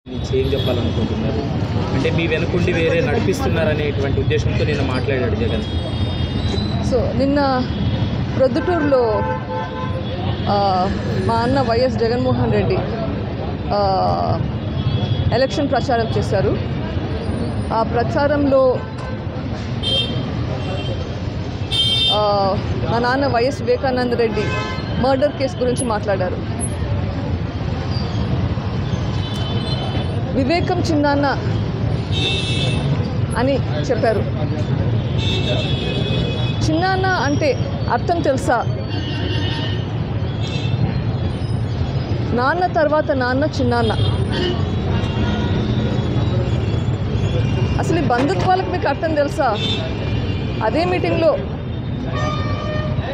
ఏం చెప్పాలనుకుంటున్నారు? అంటే మీ వెనుకుండి వేరే నడిపిస్తున్నారనేటువంటి ఉద్దేశంతో నిన్న మాట్లాడాడు జగన్. సో నిన్న ప్రొద్దుటూరులో మా అన్న వైఎస్ జగన్మోహన్ రెడ్డి ఎలక్షన్ ప్రచారం చేశారు. ఆ ప్రచారంలో మా నాన్న YS Vivekananda Reddy murder case గురించి మాట్లాడారు. వివేకం చిన్నాన్న అని చెప్పారు. చిన్నాన్న అంటే అర్థం తెలుసా? నాన్న తర్వాత నాన్న చిన్నాన్న. అసలు ఈ బంధుత్వాలకు మీకు అర్థం తెలుసా? అదే మీటింగ్లో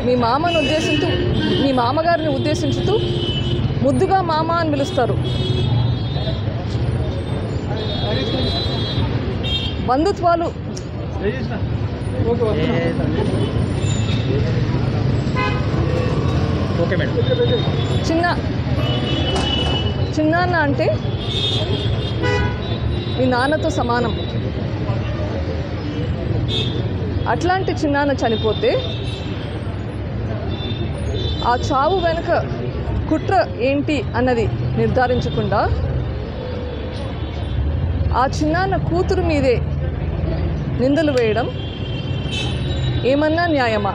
మీ మామను ఉద్దేశిస్తూ, మీ మామగారిని ఉద్దేశించుతూ ముద్దుగా మామ అని పిలుస్తారు. బంధుత్వాలు చిన్నాన్న అంటే మీ నాన్నతో సమానం. అట్లాంటి చిన్నాన్న చనిపోతే ఆ చావు వెనుక కుట్ర ఏంటి అన్నది నిర్ధారించకుండా ఆ చిన్నాన్న కూతురు మీదే నిందలు వేయడం ఏమన్నా న్యాయమా?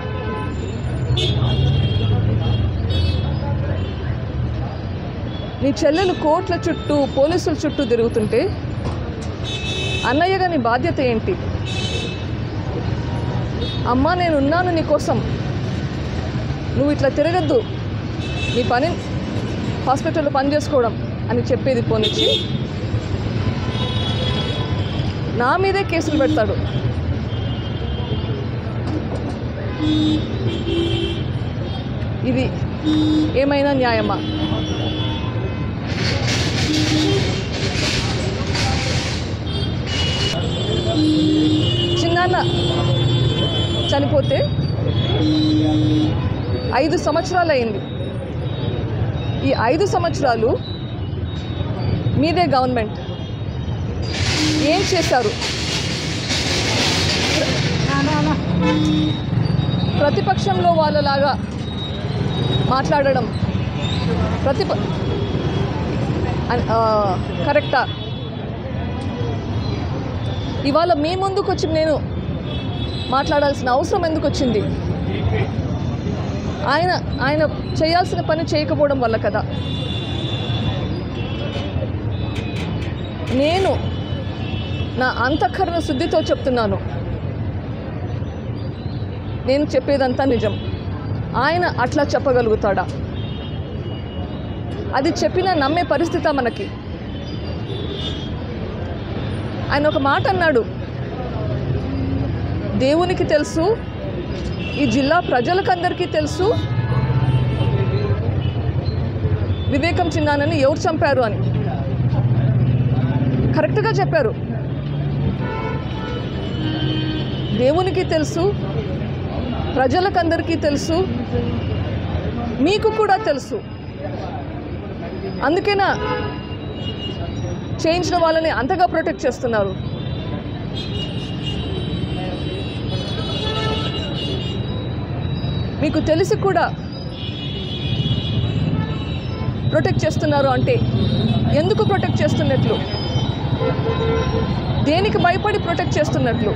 నీ చెల్లెలు కోర్టుల చుట్టూ పోలీసుల చుట్టూ తిరుగుతుంటే అన్నయ్యగా నీ బాధ్యత ఏంటి? అమ్మా నేనున్నాను నీకోసం, నువ్వు ఇట్లా తిరగద్దు, నీ పని హాస్పిటల్లో పని చేసుకోవడం అని చెప్పేది పోనిచ్చి నా మీదే కేసులు పెడతాడు. ఇది ఏమైనా న్యాయమా? చిన్నాన్న చనిపోతే 5 సంవత్సరాలు అయింది. ఈ 5 సంవత్సరాలు మీదే గవర్నమెంట్ ఏం చేశారు? ప్రతిపక్షంలో వాళ్ళలాగా మాట్లాడడం కరెక్టా? ఇవాళ మీ ముందుకు వచ్చి నేను మాట్లాడాల్సిన అవసరం ఎందుకు వచ్చింది? ఆయన చేయాల్సిన పని చేయకపోవడం వల్ల కదా. నేను నా అంతఃకరణ శుద్ధితో చెప్తున్నాను, నేను చెప్పేదంతా నిజం. ఆయన అట్లా చెప్పగలుగుతాడా? అది చెప్పినా నమ్మే పరిస్థితి మనకి. ఆయన ఒక మాట అన్నాడు, దేవునికి తెలుసు, ఈ జిల్లా ప్రజలకందరికీ తెలుసు వివేకం చిన్నాన్నని ఎవరు చంపారు అని. కరెక్ట్గా చెప్పారు. దేవునికి తెలుసు, ప్రజలకందరికీ తెలుసు, మీకు కూడా తెలుసు. అందుకేనా చేయించిన వాళ్ళని అంతగా ప్రొటెక్ట్ చేస్తున్నారు. మీకు తెలిసి కూడా ప్రొటెక్ట్ చేస్తున్నారు అంటే ఎందుకు ప్రొటెక్ట్ చేస్తున్నట్లు? దేనికి భయపడి ప్రొటెక్ట్ చేస్తున్నట్లు?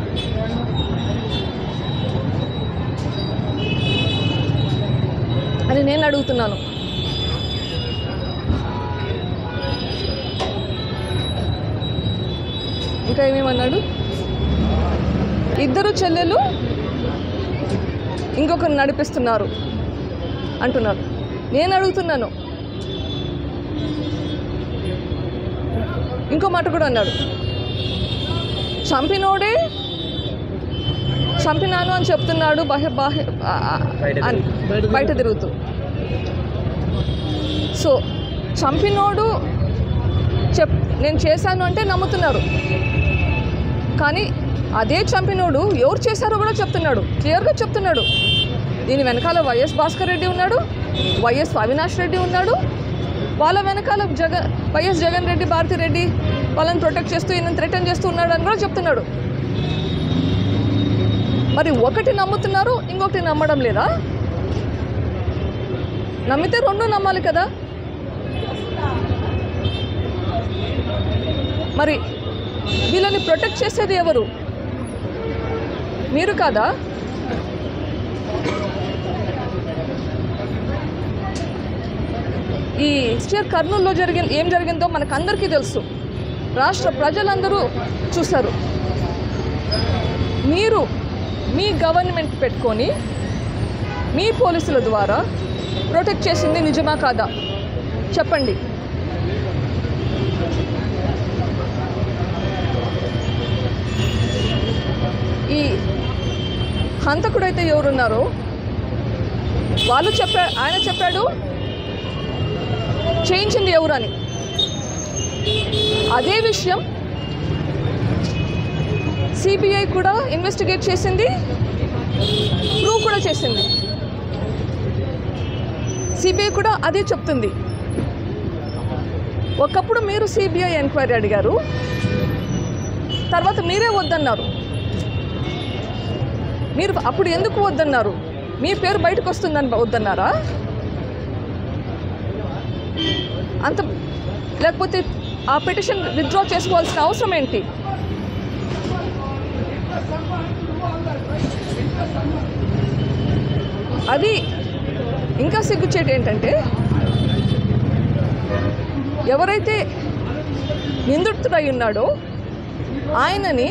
అని నేను అడుగుతున్నాను. ఇంకా ఏమేమన్నాడు? ఇద్దరు చెల్లెలు ఇంకొకరు నడిపిస్తున్నారు అంటున్నారు. నేను అడుగుతున్నాను, ఇంకో మాట కూడా అన్నాడు, చంపినోడే చంపినాను అని చెప్తున్నాడు బయట తిరుగుతూ. సో చంపినోడు నేను చేశాను అంటే నమ్ముతున్నారు, కానీ అదే చంపినోడు ఎవరు చేశారో కూడా చెప్తున్నాడు, క్లియర్గా చెప్తున్నాడు. దీని వెనకాల వైఎస్ భాస్కర్ రెడ్డి ఉన్నాడు, వైఎస్ అవినాష్ రెడ్డి ఉన్నాడు, వాళ్ళ వెనకాల వైఎస్ జగన్ రెడ్డి, భారతిరెడ్డి వాళ్ళని ప్రొటెక్ట్ చేస్తూ ఈయన థ్రెటన్ చేస్తూ ఉన్నాడు అని కూడా చెప్తున్నాడు. మరి ఒకటి నమ్ముతున్నారు, ఇంకొకటి నమ్మడం లేదా? నమ్మితే రెండు నమ్మాలి కదా. మరి వీళ్ళని ప్రొటెక్ట్ చేసేది ఎవరు? మీరు కాదా? ఈ కర్నూలులో ఏం జరిగిందో మనకందరికీ తెలుసు, రాష్ట్ర ప్రజలందరూ చూశారు. మీరు మీ గవర్నమెంట్ పెట్టుకొని మీ పోలీసుల ద్వారా ప్రొటెక్ట్ చేసింది నిజమా కాదా చెప్పండి. ఈ హంతకుడైతే ఎవరున్నారో ఆయన చెప్పాడు చేయించింది ఎవరని. అదే విషయం సిబిఐ కూడా ఇన్వెస్టిగేట్ చేసింది, ప్రూవ్ కూడా చేసింది. సిబిఐ కూడా అదే చెప్తుంది. ఒకప్పుడు మీరు సిబిఐ ఎంక్వైరీ అడిగారు, తర్వాత మీరే వద్దన్నారు. మీరు అప్పుడు ఎందుకు వద్దన్నారు? మీ పేరు బయటకు వస్తుందని వద్దన్నారా? అంత లేకపోతే ఆ పిటిషన్ విత్డ్రా చేసుకోవాల్సిన అవసరం ఏంటి? అది ఇంకా సిగ్గుచేటు ఏంటంటే, ఎవరైతే నిందితుడై ఉన్నాడో ఆయనని